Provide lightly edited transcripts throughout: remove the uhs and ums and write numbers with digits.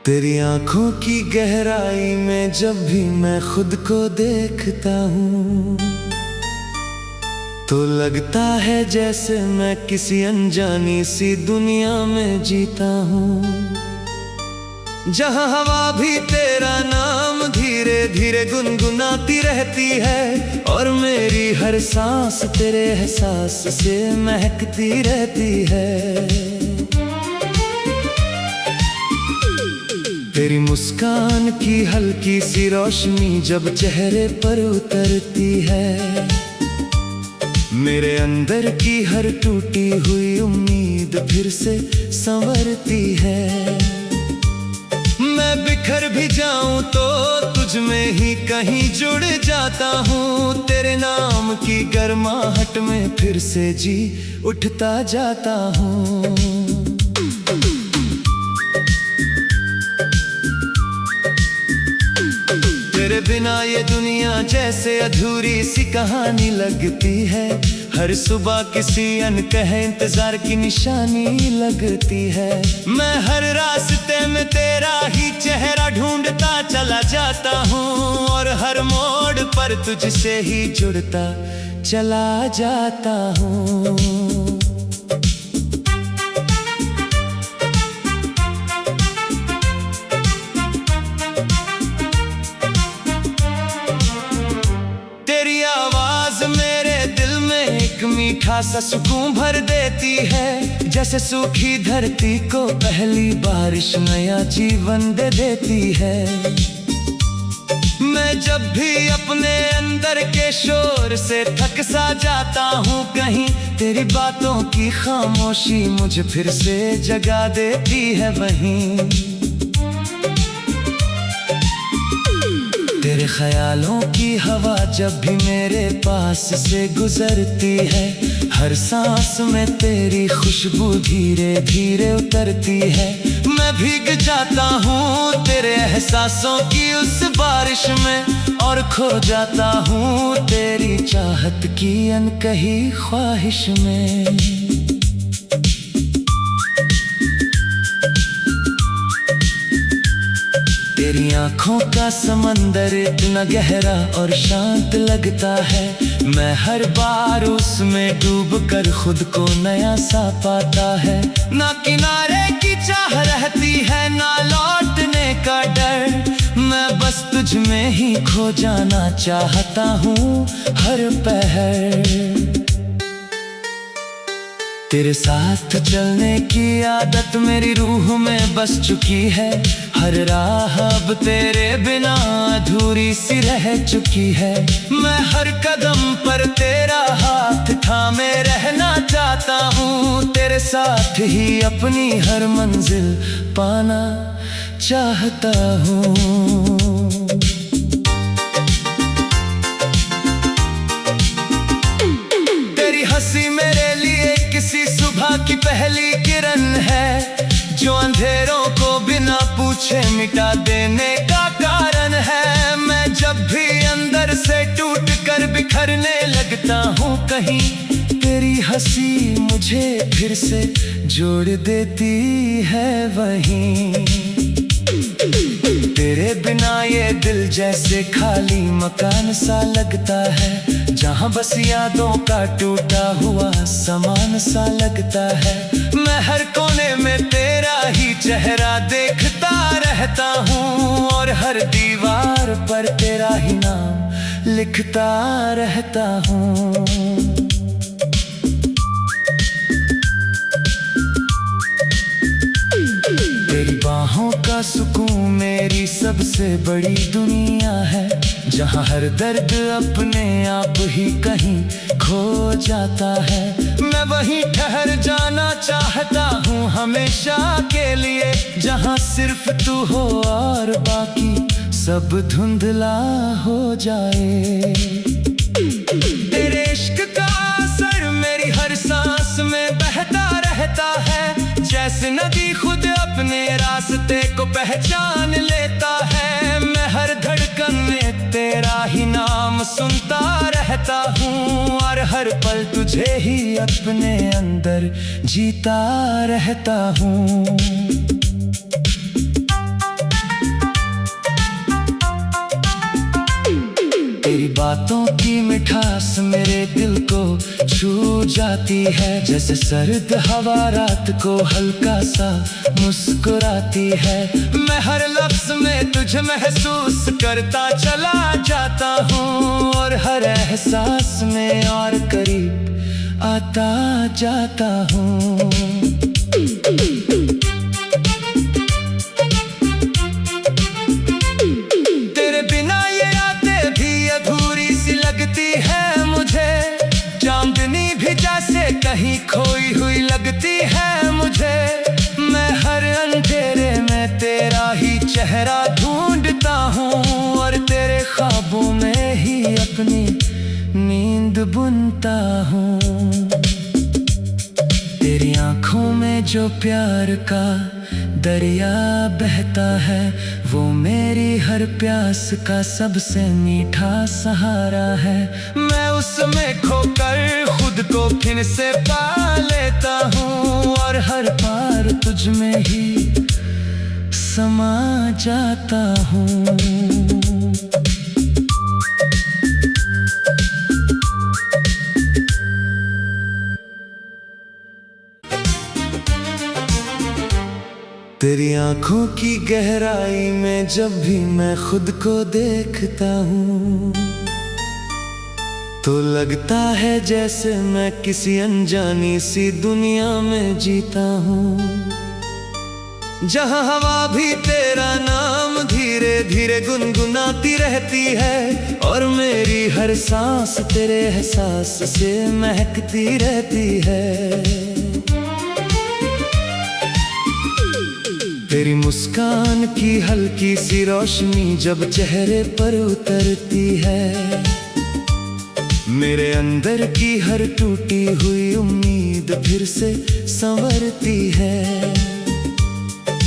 तेरी आंखों की गहराई में जब भी मैं खुद को देखता हूँ तो लगता है जैसे मैं किसी अनजानी सी दुनिया में जीता हूँ, जहाँ हवा भी तेरा नाम धीरे धीरे गुनगुनाती रहती है और मेरी हर सांस तेरे एहसास से महकती रहती है। तेरी मुस्कान की हल्की सी रोशनी जब चेहरे पर उतरती है, मेरे अंदर की हर टूटी हुई उम्मीद फिर से संवरती है। मैं बिखर भी जाऊं तो तुझ में ही कहीं जुड़ जाता हूँ, तेरे नाम की गर्माहट में फिर से जी उठता जाता हूँ। तेरे बिना ये दुनिया जैसे अधूरी सी कहानी लगती है, हर सुबह किसी अनकहे इंतजार की निशानी लगती है। मैं हर रास्ते में तेरा ही चेहरा ढूंढता चला जाता हूँ और हर मोड़ पर तुझसे ही जुड़ता चला जाता हूँ। मीठा सा सुकून भर देती है, जैसे सूखी धरती को पहली बारिश नया जीवन दे देती है। मैं जब भी अपने अंदर के शोर से थक सा जाता हूँ, कहीं तेरी बातों की खामोशी मुझे फिर से जगा देती है वहीं। तेरे ख्यालों की हवा जब भी मेरे पास से गुजरती है, हर सांस में तेरी खुशबू धीरे धीरे उतरती है। मैं भीग जाता हूँ तेरे एहसासों की उस बारिश में और खो जाता हूँ तेरी चाहत की अनकही ख्वाहिश में। तेरी आंखों का समंदर इतना गहरा और शांत लगता है, मैं हर बार उसमें डूब कर खुद को नया सा पाता है। ना किनारे की चाह रहती है ना लौटने का डर, मैं बस तुझ में ही खो जाना चाहता हूँ हर पहर। तेरे साथ चलने की आदत मेरी रूह में बस चुकी है, हर राह अब तेरे बिना अधूरी सी रह चुकी है। मैं हर कदम पर तेरा हाथ थामे रहना चाहता हूँ, तेरे साथ ही अपनी हर मंजिल पाना चाहता हूँ। तेरी हंसी मेरे लिए किसी सुबह की पहली किरण है, जो अंधेरों को बिना पूछे मिटा देने का कारण है। मैं जब भी अंदर से टूट कर बिखरने लगता हूँ, कहीं तेरी हंसी मुझे फिर से जोड़ देती है वहीं। तेरे बिना ये दिल जैसे खाली मकान सा लगता है, जहाँ बस यादों का टूटा हुआ सामान सा लगता है। मैं हर कोने में तेरा ही चेहरा देखता रहता हूँ और हर दीवार पर तेरा ही नाम लिखता रहता हूँ। तेरी बाहों का सुकून मेरी सबसे बड़ी दुनिया है, जहाँ हर दर्द अपने आप ही कहीं खो जाता है। मैं वहीं ठहर जाना चाहता हूँ हमेशा के लिए, जहाँ सिर्फ तू हो और बाकी सब धुंधला हो जाए। तेरे इश्क का असर मेरी हर सांस में बहता रहता है, जैसे नदी खुद अपने रास्ते को पहचान लेता है। मैं हर धड़कन में तेरा ही नाम सुनता रहता हूँ और हर पल तुझे ही अपने अंदर जीता रहता हूँ। बातों की मिठास मेरे दिल को छू जाती है। जैसे सर्द हवा रात को हल्का सा मुस्कुराती है। मैं हर लफ्ज में तुझे महसूस करता चला जाता हूँ, और हर एहसास में और करीब आता जाता हूँ। तेरे बिना ये रातें भी अधूरी सी लगती है मुझे, चांदनी भी जैसे कहीं खोई हुई लगती है मुझे। मैं हर अंधेरे में तेरा ही चेहरा ढूंढता हूँ, और तेरे ख्वाबों में ही अपनी नींद बुनता हूँ। तेरी आंखों में जो प्यार का दरिया बहता है, वो मेरी हर प्यास का सबसे मीठा सहारा है। मैं उसमें खोकर खुद को फिर से पा लेता हूँ, और हर पार तुझ में ही समा जाता हूँ। तेरी आंखों की गहराई में जब भी मैं खुद को देखता हूँ, तो लगता है जैसे मैं किसी अनजानी सी दुनिया में जीता हूँ। जहाँ हवा भी तेरा नाम धीरे धीरे गुनगुनाती रहती है, और मेरी हर सांस तेरे एहसास से महकती रहती है। तेरी मुस्कान की हल्की सी रोशनी जब चेहरे पर उतरती है, मेरे अंदर की हर टूटी हुई उम्मीद फिर से संवरती है।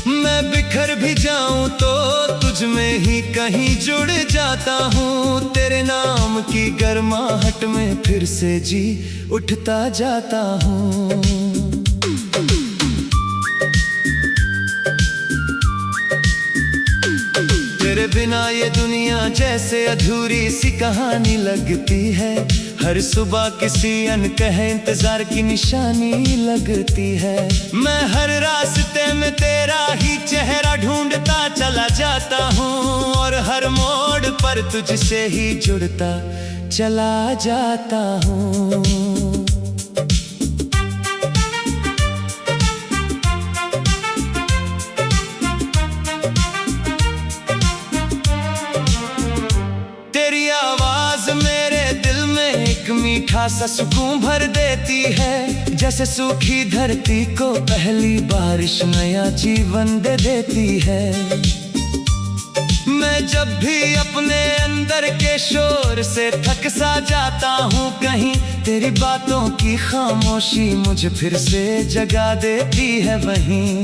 मैं बिखर भी जाऊं तो तुझ में ही कहीं जुड़ जाता हूँ। तेरे नाम की गर्माहट में फिर से जी उठता जाता हूँ। तेरे बिना ये दुनिया जैसे अधूरी सी कहानी लगती है। हर सुबह किसी अनकहे इंतजार की निशानी लगती है। मैं हर रास्ते में तेरा ही चेहरा ढूंढता चला जाता हूँ, और हर मोड़ पर तुझसे ही जुड़ता चला जाता हूँ। मीठा सा सुकून भर देती है, जैसे सूखी धरती को पहली बारिश नया जीवन दे देती है। मैं जब भी अपने अंदर के शोर से थक सा जाता हूँ, कहीं तेरी बातों की खामोशी मुझे फिर से जगा देती है वहीं।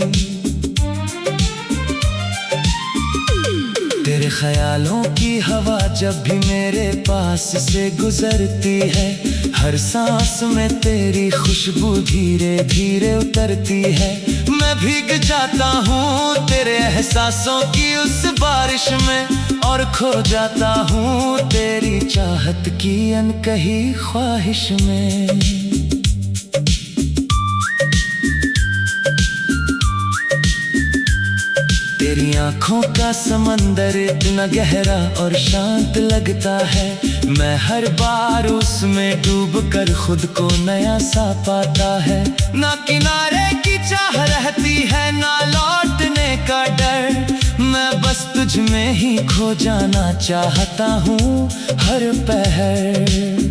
तेरे ख्यालों की हवा जब भी मेरे पास से गुजरती है, हर सांस में तेरी खुशबू धीरे धीरे उतरती है। मैं भीग जाता हूँ तेरे एहसासों की उस बारिश में, और खो जाता हूँ तेरी चाहत की अनकही ख्वाहिश में। तेरी आंखों का समंदर इतना गहरा और शांत लगता है, मैं हर बार उसमें डूब कर खुद को नया सा पाता है। ना किनारे की चाह रहती है, ना लौटने का डर, मैं बस तुझ में ही खो जाना चाहता हूँ हर पहर।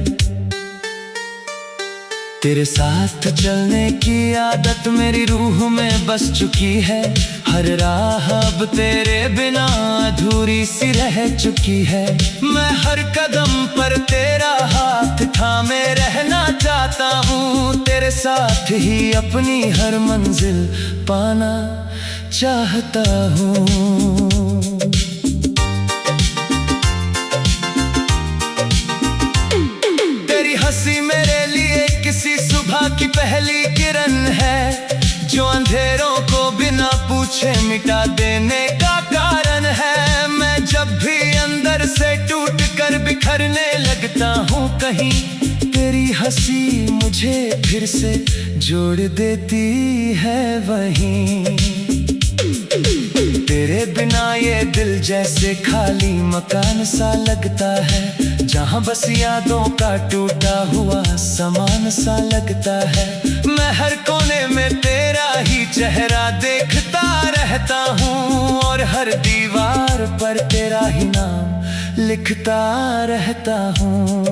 तेरे साथ चलने की आदत मेरी रूह में बस चुकी है, हर राह अब तेरे बिना अधूरी सी रह चुकी है। मैं हर कदम पर तेरा हाथ थामे रहना चाहता हूँ, तेरे साथ ही अपनी हर मंजिल पाना चाहता हूँ। तेरी हंसी मेरे लिए किसी सुबह की पहली किरण है, जो अंधेरों को बिना पूछे मिटा देने का कारण है। मैं जब भी अंदर से टूट कर कर बिखरने लगता हूँ कहीं, तेरी हंसी मुझे फिर से जोड़ देती है वहीं। तेरे बिना ये दिल जैसे खाली मकान सा लगता है, जहाँ बस यादों का टूटा हुआ सामान सा लगता है। मैं हर कोने में तेरा ही चेहरा देखता रहता हूँ, और हर दीवार पर तेरा ही नाम लिखता रहता हूँ।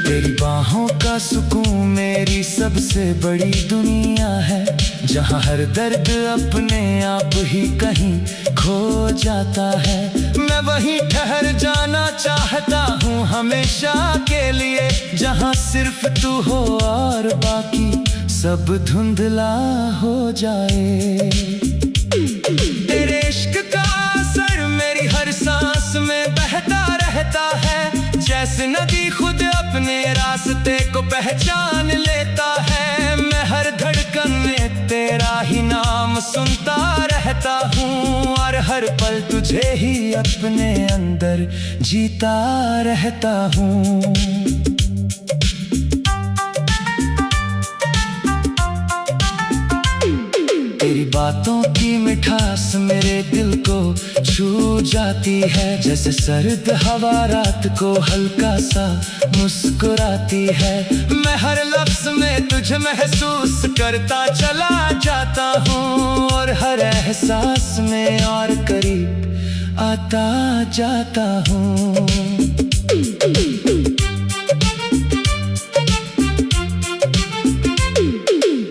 तेरी बाहों का सुकून मेरी सबसे बड़ी दुनिया है, जहाँ हर दर्द अपने आप ही कहीं खो जाता है। मैं वहीं ठहर जाना चाहता हूँ हमेशा के लिए, जहाँ सिर्फ तू हो और बाकी सब धुंधला हो जाए। तेरे इश्क का असर मेरी हर सांस में बहता रहता है, जैसे नदी खुद अपने रास्ते को पहचान लेता है। मैं हर धड़कन में तेरा ही नाम सुनता रहता हूँ, और हर पल तुझे ही अपने अंदर जीता रहता हूँ। तेरी बातों की मिठास मेरे दिल को छू जाती है, जैसे सर्द हवा रात को हल्का सा मुस्कुराती है। मैं हर लफ्ज में तुझे महसूस करता चला जाता हूँ, और हर एहसास में और करीब आता जाता हूँ।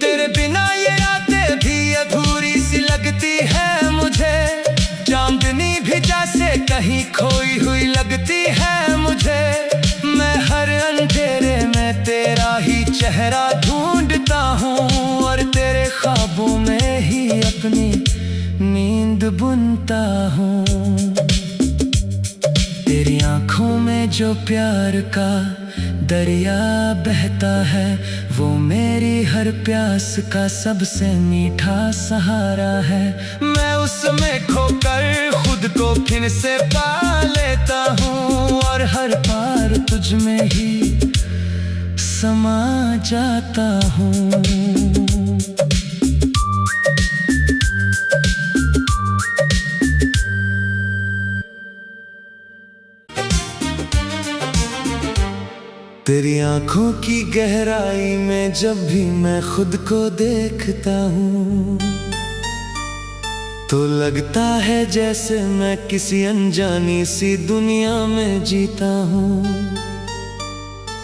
तेरे बिना ये रातें भी अधूरी सी लगती है मुझे, चांदनी भी जैसे कहीं खोई हुई लगती है मुझे। मैं हर अंधेरे में तेरा ही चेहरा ढूंढता हूँ, और तेरे ख्वाबों में ही अपनी नींद बुनता हूँ। तेरी आंखों में जो प्यार का दरिया बहता है, वो मेरी हर प्यास का सबसे मीठा सहारा है। मैं उसमें खोकर खुद को फिर से पा लेता हूँ, और हर पार तुझ में ही समा जाता हूँ। तेरी आंखों की गहराई में जब भी मैं खुद को देखता हूँ, तो लगता है जैसे मैं किसी अनजानी सी दुनिया में जीता हूँ,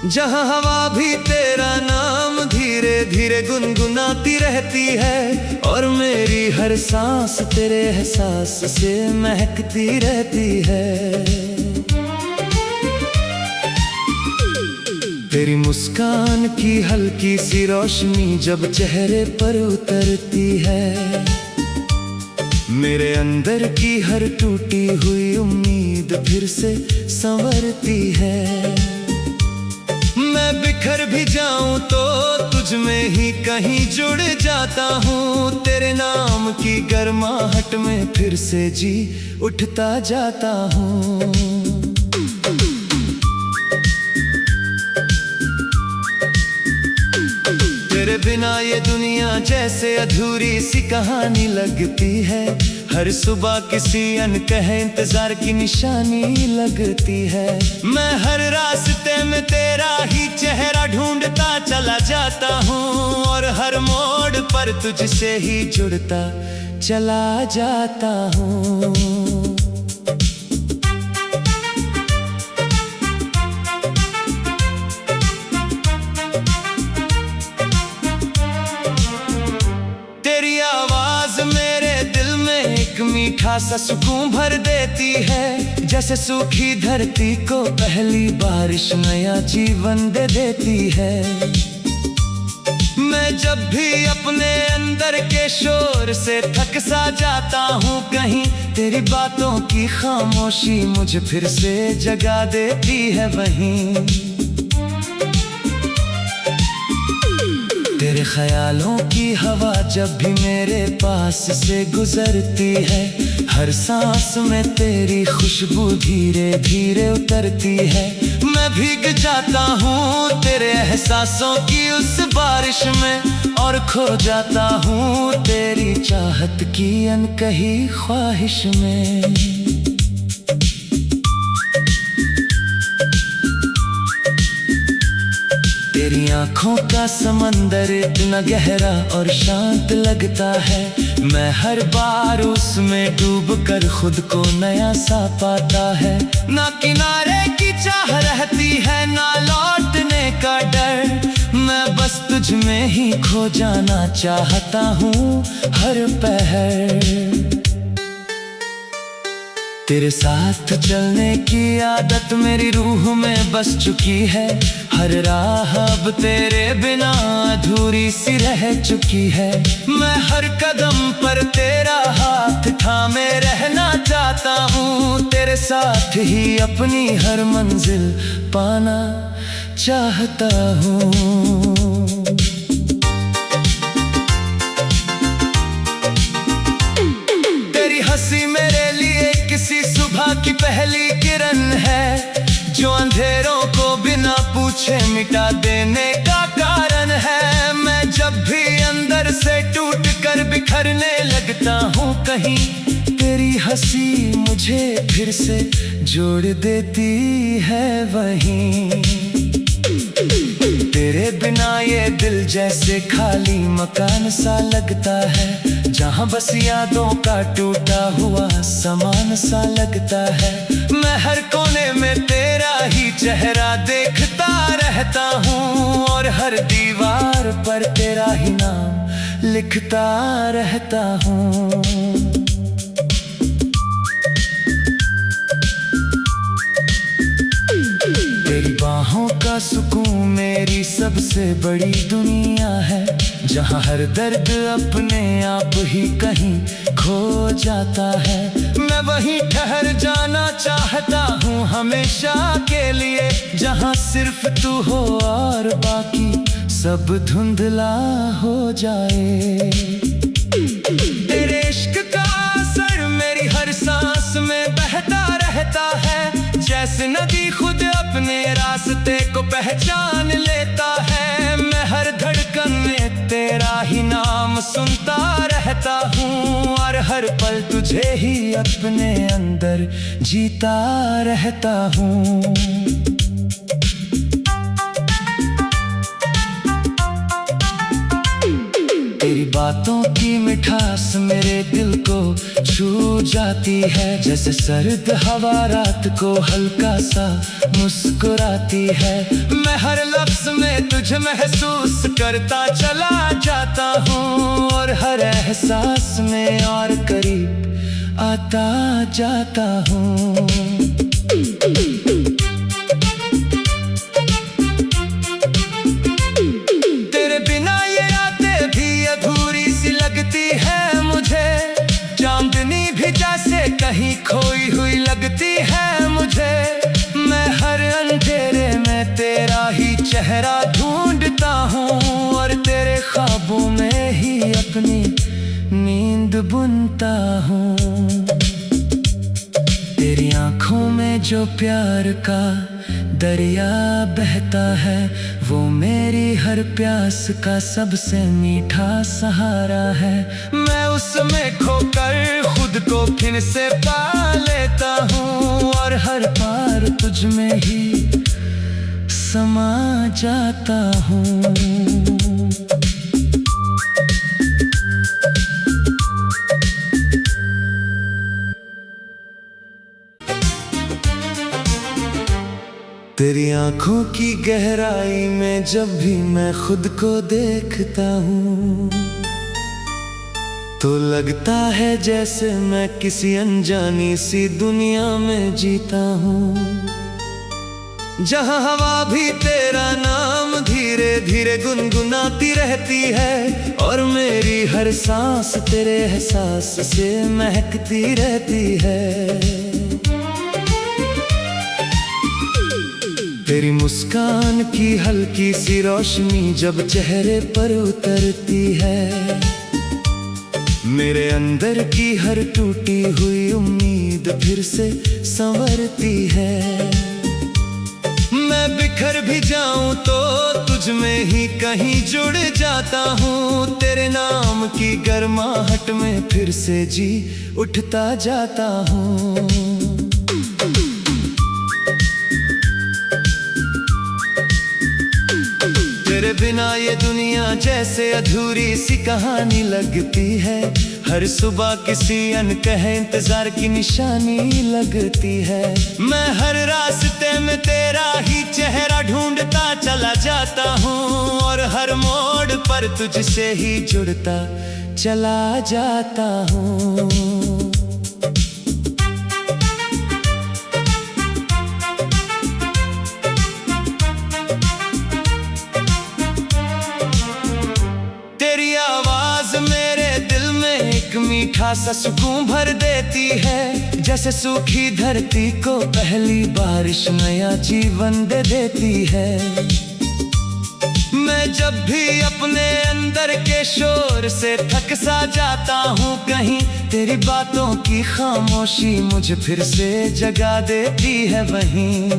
जहाँ हवा भी तेरा नाम धीरे धीरे गुनगुनाती रहती है, और मेरी हर सांस तेरे एहसास से महकती रहती है। तेरी मुस्कान की हल्की सी रोशनी जब चेहरे पर उतरती है, मेरे अंदर की हर टूटी हुई उम्मीद फिर से संवरती है। मैं बिखर भी जाऊं तो तुझ में ही कहीं जुड़ जाता हूँ, तेरे नाम की गर्माहट में फिर से जी उठता जाता हूँ। तेरे बिना ये दुनिया जैसे अधूरी सी कहानी लगती है, हर सुबह किसी अनकहे इंतजार की निशानी लगती है। मैं हर रास्ते में तेरा ही चेहरा ढूंढता चला जाता हूँ, और हर मोड़ पर तुझसे ही जुड़ता चला जाता हूँ। मीठा सा सुकून भर देती है, जैसे सूखी धरती को पहली बारिश नया जीवन दे देती है। मैं जब भी अपने अंदर के शोर से थक सा जाता हूँ कहीं, तेरी बातों की खामोशी मुझे फिर से जगा देती है वहीं। तेरे ख्यालों की हवा जब भी मेरे पास से गुजरती है, हर सांस में तेरी खुशबू धीरे धीरे उतरती है। मैं भीग जाता हूँ तेरे एहसासों की उस बारिश में, और खो जाता हूँ तेरी चाहत की अनकही ख्वाहिश में। तेरी आँखों का समंदर इतना गहरा और शांत लगता है, मैं हर बार उसमें डूब कर खुद को नया सा पाता है। ना किनारे की चाह रहती है ना लौटने का डर, मैं बस तुझ में ही खो जाना चाहता हूँ हर पहर। तेरे साथ चलने की आदत मेरी रूह में बस चुकी है, हर राह अब तेरे बिना अधूरी सी रह चुकी है। मैं हर कदम पर तेरा हाथ थामे रहना चाहता हूँ, तेरे साथ ही अपनी हर मंजिल पाना चाहता हूँ। तेरी हंसी मेरे लिए किसी सुबह की पहली किरण है, जो अंधेरों को बिना पूछे मिटा देने का कारण है। मैं जब भी अंदर से टूट कर बिखरने लगता हूँ कहीं, तेरी हंसी मुझे फिर से जोड़ देती है वहीं। तेरे बिना ये दिल जैसे खाली मकान सा लगता है, जहाँ बस यादों का टूटा हुआ सामान सा लगता है। मैं हर कोने में तेरा ही चेहरा देखता रहता हूँ, और हर दीवार पर तेरा ही नाम लिखता रहता हूँ। तेरी बाहों का सुकून मेरी सबसे बड़ी दुनिया है, जहाँ हर दर्द अपने आप ही कहीं खो जाता है। मैं वहीं ठहर जाना चाहता हूँ हमेशा के लिए, जहाँ सिर्फ तू हो और बाकी सब धुंधला हो जाए। तेरे इश्क का असर मेरी हर सांस में बहता रहता है, जैसे नदी खुद अपने रास्ते को पहचान लेता है। मैं हर धड़कन में तेरा ही नाम सुनता रहता हूँ, और हर पल तुझे ही अपने अंदर जीता रहता हूँ। तेरी बातों की मिठास मेरे दिल को छू जाती है, जैसे सर्द हवा रात को हल्का सा मुस्कुराती है। मैं हर लफ्ज में तुझे महसूस करता चला जाता हूँ, और हर एहसास में और करीब आता जाता हूँ। तेरे बिना ये रातें भी अधूरी सी लगती है मुझे, चांदनी भी जैसे कहीं खोई हुई लगती है मुझे। मैं हर अंधेरे में तेरा ही चेहरा ढूंढता हूँ, और तेरे ख्वाबों में ही अपनी नींद बुनता हूँ। तेरी आँखों में जो प्यार का दरिया बहता है, वो मेरी हर प्यास का सबसे मीठा सहारा है। मैं उसमें खोकर खुद को फिर से पा लेता हूँ, और हर पार तुझ में ही समा जाता हूँ। तेरी आँखों की गहराई में जब भी मैं खुद को देखता हूँ, तो लगता है जैसे मैं किसी अनजानी सी दुनिया में जीता हूँ, जहाँ हवा भी तेरा नाम धीरे धीरे गुनगुनाती रहती है, और मेरी हर सांस तेरे एहसास से महकती रहती है। तेरी मुस्कान की हल्की सी रोशनी जब चेहरे पर उतरती है, मेरे अंदर की हर टूटी हुई उम्मीद फिर से संवरती है। मैं बिखर भी जाऊं तो तुझ में ही कहीं जुड़ जाता हूँ, तेरे नाम की गर्माहट में फिर से जी उठता जाता हूँ। तेरे बिना ये दुनिया जैसे अधूरी सी कहानी लगती है, हर सुबह किसी अनकहे इंतजार की निशानी लगती है। मैं हर रास्ते में तेरा ही चेहरा ढूंढता चला जाता हूँ, और हर मोड़ पर तुझसे ही जुड़ता चला जाता हूँ। तेरी आवाज मेरे दिल में एक मीठा सा सुकून भर देती है, जैसे सूखी धरती को पहली बारिश नया जीवन दे देती है। मैं जब भी अपने अंदर के शोर से थक सा जाता हूँ कहीं, तेरी बातों की खामोशी मुझे फिर से जगा देती है वहीं।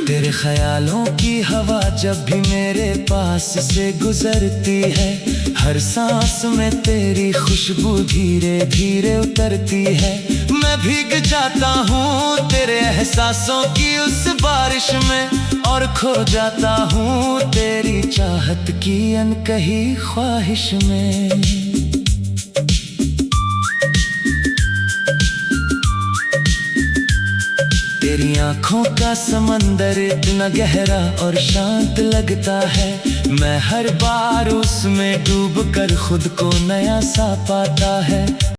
तेरे ख्यालों की हवा जब भी मेरे पास से गुजरती है, हर सांस में तेरी खुशबू धीरे धीरे उतरती है। मैं भीग जाता हूँ तेरे एहसासों की उस बारिश में, और खो जाता हूँ तेरी चाहत की अनकही ख्वाहिश में। तेरी आँखों का समंदर इतना गहरा और शांत लगता है, मैं हर बार उसमें डूब कर खुद को नया सा पाता है।